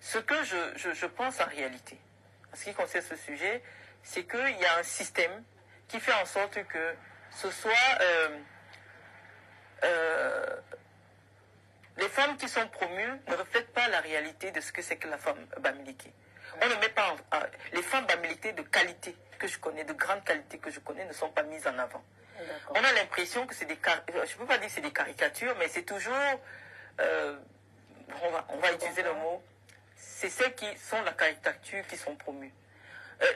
Ce que je pense en réalité, en ce qui concerne ce sujet, c'est qu'il y a un système qui fait en sorte que ce soit les femmes qui sont promues ne reflètent pas la réalité de ce que c'est que la femme bamileke. On ne met pas les femmes bamileke de qualité que je connais, de grande qualité que je connais, ne sont pas mises en avant. On a l'impression que c'est des je ne peux pas dire que c'est des caricatures, mais c'est toujours on va utiliser le mot, c'est celles qui sont la caricature qui sont promues.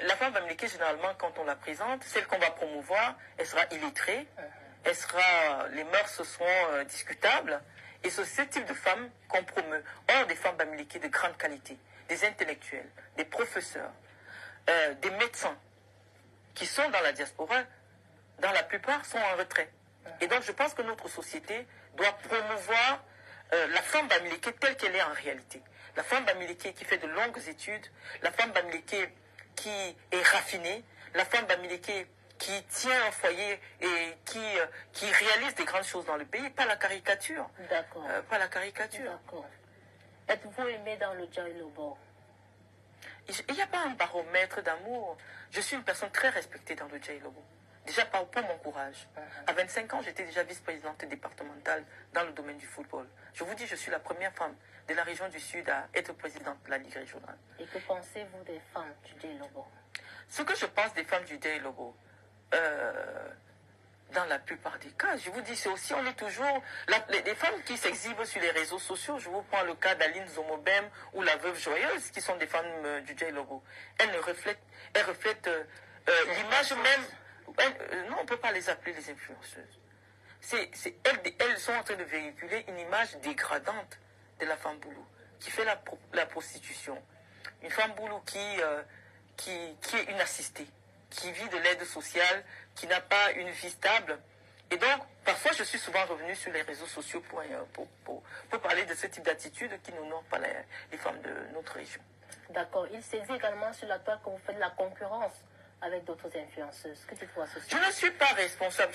La femme bamileke, généralement, quand on la présente, celle qu'on va promouvoir, elle sera illettrée, les mœurs seront discutables, et c'est ce type de femme qu'on promeut. Or, des femmes bamileke de grande qualité, des intellectuels, des professeurs, des médecins, qui sont dans la diaspora, dans la plupart, sont en retrait. Et donc, je pense que notre société doit promouvoir la femme bamileke telle qu'elle est en réalité. La femme bamileke qui fait de longues études, la femme bamileke qui est raffinée, la femme bamileke qui tient un foyer et qui réalise des grandes choses dans le pays, pas la caricature. D'accord. Pas la caricature. D'accord. Êtes-vous aimé dans le Djaï Lobo? Il n'y a pas un baromètre d'amour. Je suis une personne très respectée dans le Djaï Lobo. Déjà pour mon courage. À 25 ans, j'étais déjà vice-présidente départementale dans le domaine du football. Je vous dis, je suis la première femme de la région du Sud à être présidente de la Ligue régionale. Et que pensez-vous des femmes du Djaï Lobo? Ce que je pense des femmes du Djaï Lobo, dans la plupart des cas, je vous dis, c'est aussi, on est toujours... les femmes qui s'exhibent sur les réseaux sociaux, je vous prends le cas d'Aline Zomobem ou la Veuve Joyeuse, qui sont des femmes du Djaï Lobo. Elles reflètent l'image même... non, on ne peut pas les appeler les influenceuses. Elles sont en train de véhiculer une image dégradante de la femme boulou, qui fait la prostitution. Une femme boulou qui est une assistée, qui vit de l'aide sociale, qui n'a pas une vie stable. Et donc, parfois, je suis souvent revenue sur les réseaux sociaux pour parler de ce type d'attitude qui n'honorent pas les femmes de notre région. D'accord. Il s'est dit également sur la toile que vous faites de la concurrence avec d'autres influenceuses. Que dites-vous à ce sujet? Je ne suis pas responsable.